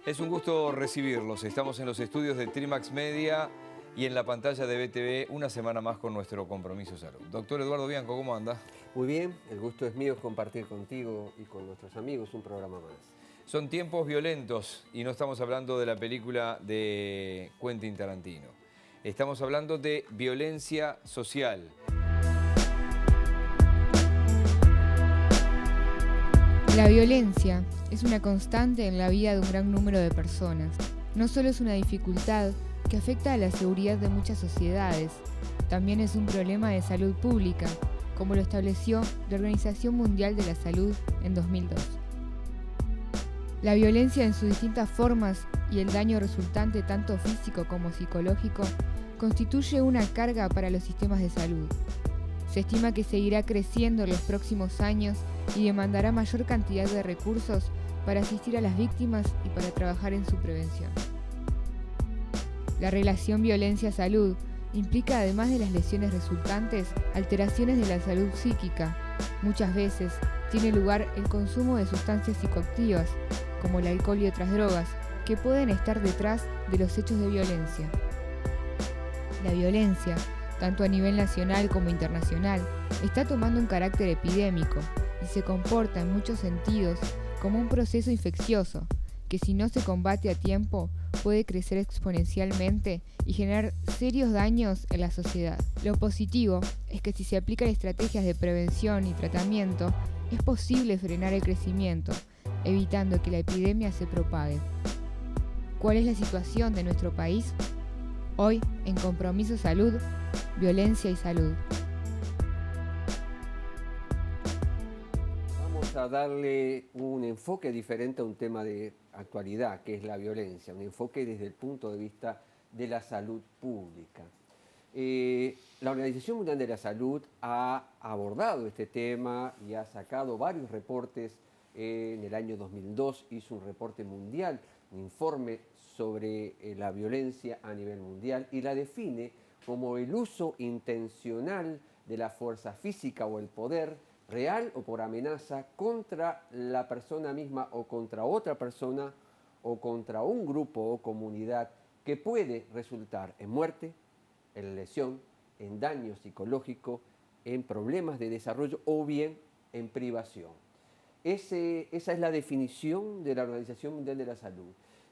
Es un gusto recibirlos. Estamos en los estudios de Trimax Media y en la pantalla de BTV una semana más con nuestro Compromiso Salud. Doctor Eduardo Bianco, ¿cómo anda? Muy bien, el gusto es mío compartir contigo y con nuestros amigos un programa más. Son tiempos violentos y no estamos hablando de la película de Quentin Tarantino. Estamos hablando de violencia social. La violencia es una constante en la vida de un gran número de personas. No solo es una dificultad que afecta a la seguridad de muchas sociedades, también es un problema de salud pública, como lo estableció la Organización Mundial de la Salud en 2002. La violencia en sus distintas formas y el daño resultante tanto físico como psicológico constituye una carga para los sistemas de salud. Se estima que seguirá creciendo en los próximos años y demandará mayor cantidad de recursos para asistir a las víctimas y para trabajar en su prevención. La relación violencia-salud implica, además de las lesiones resultantes, alteraciones de la salud psíquica. Muchas veces tiene lugar el consumo de sustancias psicoactivas, como el alcohol y otras drogas, que pueden estar detrás de los hechos de violencia. La violencia, tanto a nivel nacional como internacional, está tomando un carácter epidémico y se comporta en muchos sentidos como un proceso infeccioso que, si no se combate a tiempo, puede crecer exponencialmente y generar serios daños en la sociedad. Lo positivo es que si se aplican estrategias de prevención y tratamiento, es posible frenar el crecimiento, evitando que la epidemia se propague. ¿Cuál es la situación de nuestro país? Hoy, en Compromiso Salud, violencia y salud. Vamos a darle un enfoque diferente a un tema de actualidad, que es la violencia, un enfoque desde el punto de vista de la salud pública. La Organización Mundial de la Salud ha abordado este tema y ha sacado varios reportes. En el año 2002 hizo un reporte mundial, un informe sobre la violencia a nivel mundial, y la define como el uso intencional de la fuerza física o el poder, real o por amenaza, contra la persona misma o contra otra persona o contra un grupo o comunidad, que puede resultar en muerte, en lesión, en daño psicológico, en problemas de desarrollo o bien en privación. Esa es la definición de la Organización Mundial de la Salud.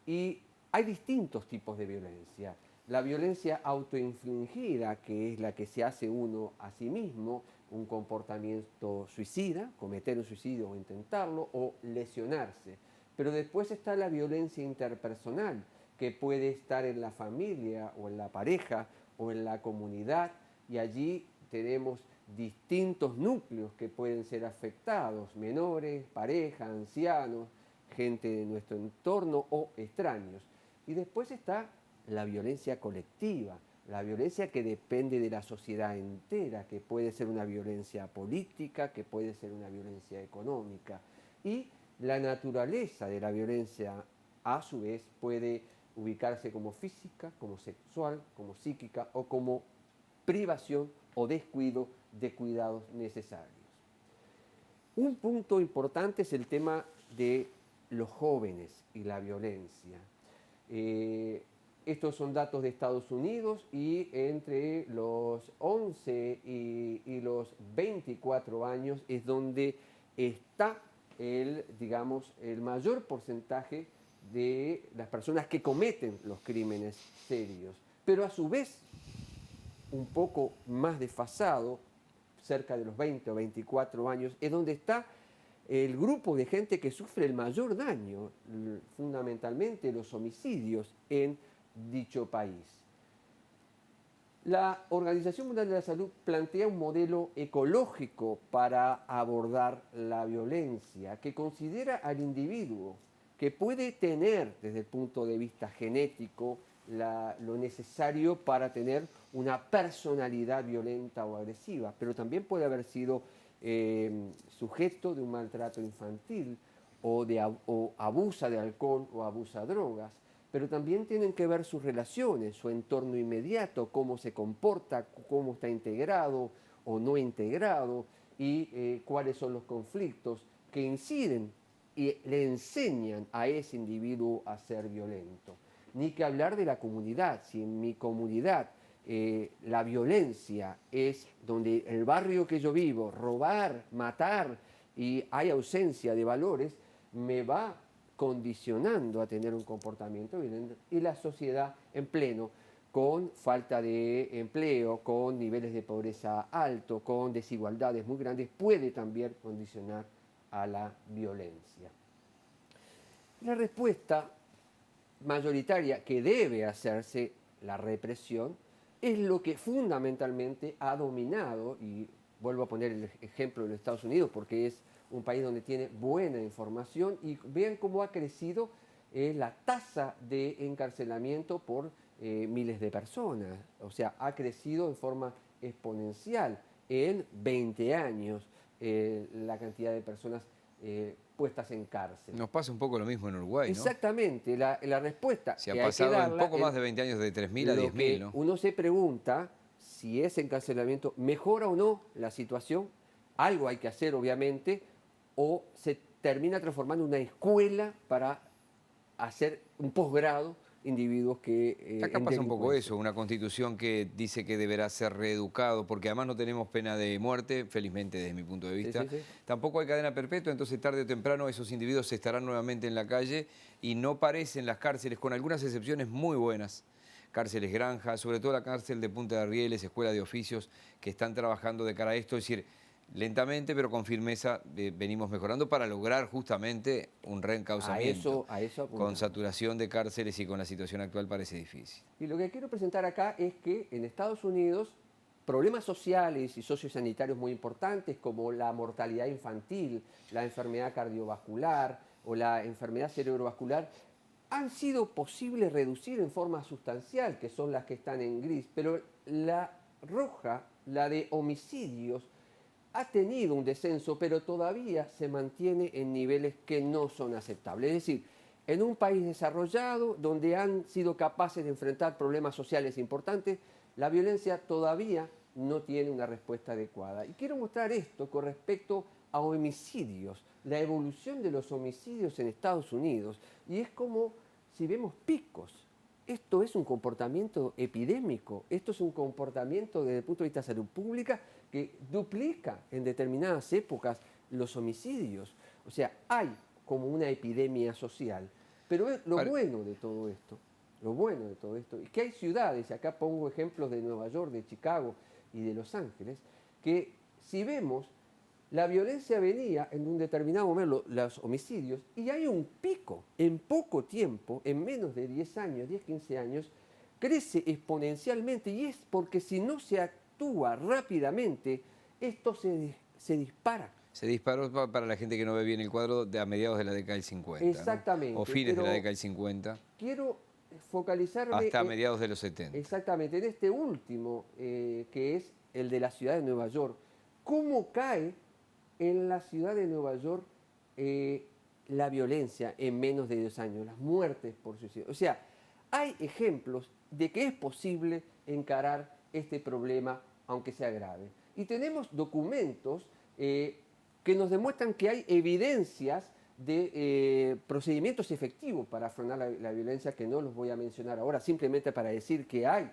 Y hay distintos tipos de violencia. La violencia autoinfligida, que es la que se hace uno a sí mismo, un comportamiento suicida, cometer un suicidio o intentarlo, o lesionarse. Pero después está la violencia interpersonal, que puede estar en la familia o en la pareja o en la comunidad, y allí tenemos distintos núcleos que pueden ser afectados: menores, pareja, ancianos, gente de nuestro entorno o extraños. Y después está la violencia colectiva, la violencia que depende de la sociedad entera, que puede ser una violencia política, que puede ser una violencia económica. Y la naturaleza de la violencia, a su vez, puede ubicarse como física, como sexual, como psíquica o como privación o descuido de cuidados necesarios. Un punto importante es el tema de los jóvenes y la violencia. Estos son datos de Estados Unidos, y entre los 11 y los 24 años es donde está el mayor porcentaje de las personas que cometen los crímenes serios. Pero a su vez, un poco más desfasado, cerca de los 20 o 24 años, es donde está el grupo de gente que sufre el mayor daño, fundamentalmente los homicidios en dicho país. La Organización Mundial de la Salud plantea un modelo ecológico para abordar la violencia, que considera al individuo, que puede tener desde el punto de vista genético lo necesario para tener una personalidad violenta o agresiva, pero también puede haber sido sujeto de un maltrato infantil o abusa de alcohol o abusa de drogas. pero también tienen que ver sus relaciones, su entorno inmediato, cómo se comporta, cómo está integrado o no integrado y cuáles son los conflictos que inciden y le enseñan a ese individuo a ser violento. Ni que hablar de la comunidad. Si en mi comunidad la violencia es donde el barrio que yo vivo, robar, matar y hay ausencia de valores, me va condicionando a tener un comportamiento violento y la sociedad en pleno, con falta de empleo, con niveles de pobreza altos, con desigualdades muy grandes, puede también condicionar a la violencia. La respuesta mayoritaria que debe hacerse, la represión, es lo que fundamentalmente ha dominado, y vuelvo a poner el ejemplo de los Estados Unidos porque es un país donde tiene buena información, y vean cómo ha crecido la tasa de encarcelamiento por miles de personas. O sea, ha crecido en forma exponencial en 20 años la cantidad de personas puestas en cárcel. Nos pasa un poco lo mismo en Uruguay, ¿no? Exactamente, la respuesta Se ha que hay que pasado en darla poco más de 20 años de 3.000 a 10.000, ¿no? uno se pregunta si ese encarcelamiento mejora o no la situación, algo hay que hacer obviamente, o se termina transformando en una escuela para hacer un posgrado individuos que... Acá pasa un poco eso, una constitución que dice que deberá ser reeducado, porque además no tenemos pena de muerte, felizmente desde mi punto de vista. Sí. Tampoco hay cadena perpetua, entonces tarde o temprano esos individuos estarán nuevamente en la calle y no parecen las cárceles, con algunas excepciones muy buenas, cárceles granjas, sobre todo la cárcel de Punta de Rieles, escuela de oficios, que están trabajando de cara a esto, es decir, lentamente pero con firmeza venimos mejorando para lograr justamente un reencauzamiento. A eso con saturación de cárceles y con la situación actual parece difícil. Y lo que quiero presentar acá es que en Estados Unidos problemas sociales y sociosanitarios muy importantes como la mortalidad infantil, la enfermedad cardiovascular o la enfermedad cerebrovascular han sido posibles reducir en forma sustancial, que son las que están en gris, pero la roja, la de homicidios, ha tenido un descenso, pero todavía se mantiene en niveles que no son aceptables. Es decir, en un país desarrollado, donde han sido capaces de enfrentar problemas sociales importantes, la violencia todavía no tiene una respuesta adecuada. Y quiero mostrar esto con respecto a homicidios, la evolución de los homicidios en Estados Unidos. Y es como si vemos picos. Esto es un comportamiento epidémico, esto es un comportamiento desde el punto de vista de salud pública que duplica en determinadas épocas los homicidios. O sea, hay como una epidemia social. Pero lo bueno de todo esto, es que hay ciudades, y acá pongo ejemplos de Nueva York, de Chicago y de Los Ángeles, que si vemos, la violencia venía en un determinado momento, los homicidios, y hay un pico en poco tiempo, en menos de 10 años, 10, 15 años, crece exponencialmente, y es porque si no se actúa rápidamente, esto se dispara. Se disparó para la gente que no ve bien el cuadro a mediados de la década del 50. Exactamente. ¿No? O fines de la década del 50. Quiero focalizarme... Hasta mediados de los 70. Exactamente, en este último, que es el de la ciudad de Nueva York. ¿Cómo cae en la ciudad de Nueva York la violencia en menos de 2 años, las muertes por suicidio? O sea, hay ejemplos de que es posible encarar este problema, aunque sea grave. Y tenemos documentos que nos demuestran que hay evidencias de procedimientos efectivos para frenar la violencia, que no los voy a mencionar ahora, simplemente para decir que hay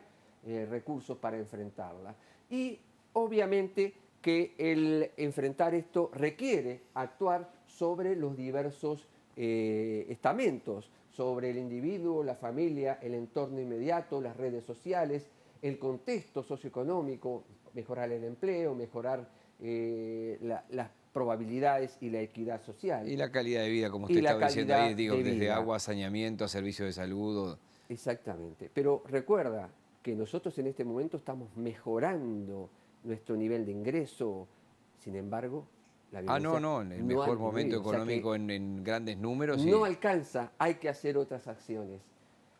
recursos para enfrentarla. Y obviamente que el enfrentar esto requiere actuar sobre los diversos estamentos, sobre el individuo, la familia, el entorno inmediato, las redes sociales, el contexto socioeconómico, mejorar el empleo, mejorar las probabilidades y la equidad social. Y la calidad de vida, como usted estaba diciendo ahí, digo, desde agua, saneamiento a servicios de salud. Exactamente. Pero recuerda que nosotros en este momento estamos mejorando nuestro nivel de ingreso, sin embargo, la violencia en el mejor momento económico, o sea, en grandes números. No alcanza, hay que hacer otras acciones.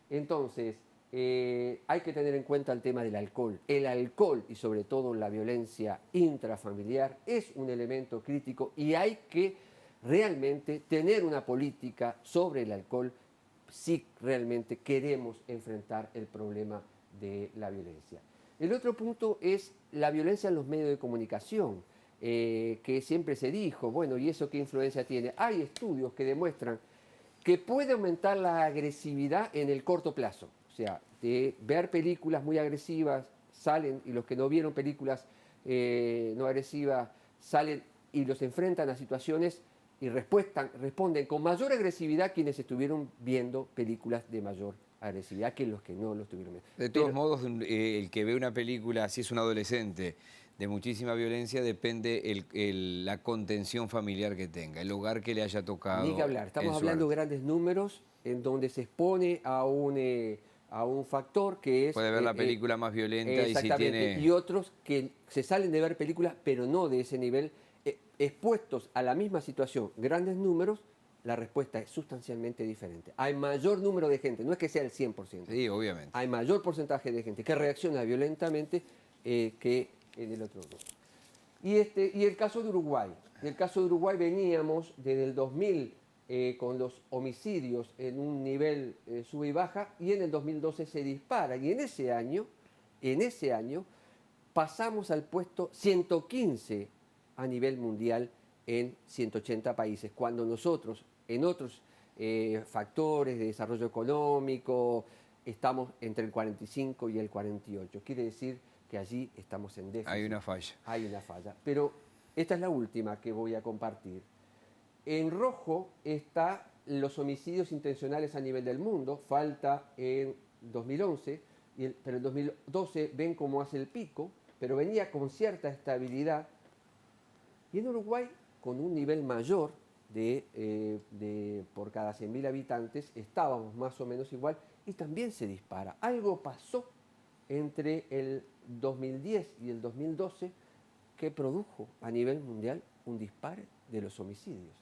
Entonces, hay que tener en cuenta el tema del alcohol. El alcohol y sobre todo la violencia intrafamiliar es un elemento crítico y hay que realmente tener una política sobre el alcohol si realmente queremos enfrentar el problema de la violencia. El otro punto es la violencia en los medios de comunicación, que siempre se dijo, bueno, ¿y eso qué influencia tiene? Hay estudios que demuestran que puede aumentar la agresividad en el corto plazo. O sea, de ver películas muy agresivas, salen, y los que no vieron películas no agresivas, salen y los enfrentan a situaciones y responden con mayor agresividad quienes estuvieron viendo películas de mayor agresividad que los que no lo estuvieron viendo. De todos modos, el que ve una película, si es un adolescente, de muchísima violencia, depende la contención familiar que tenga, el hogar que le haya tocado. Ni que hablar, estamos hablando de grandes números en donde se expone a un factor que es... Puede ver la película más violenta y si tiene... Y otros que se salen de ver películas, pero no de ese nivel, expuestos a la misma situación, grandes números, la respuesta es sustancialmente diferente. Hay mayor número de gente, no es que sea el 100%. Sí, obviamente. Hay mayor porcentaje de gente que reacciona violentamente que en el otro grupo. Y el caso de Uruguay. En el caso de Uruguay veníamos desde el 2000 con los homicidios en un nivel sube y baja, y en el 2012 se dispara. Y en ese año pasamos al puesto 115 a nivel mundial en 180 países, cuando nosotros en otros factores de desarrollo económico estamos entre el 45 y el 48. Quiere decir que allí estamos en déficit. Hay una falla. Hay una falla. Pero esta es la última que voy a compartir. En rojo están los homicidios intencionales a nivel del mundo. Falta en 2011, pero en 2012 ven cómo hace el pico, pero venía con cierta estabilidad. Y en Uruguay, con un nivel mayor por cada 100.000 habitantes, estábamos más o menos igual y también se dispara. Algo pasó entre el 2010 y el 2012 que produjo a nivel mundial un disparo de los homicidios.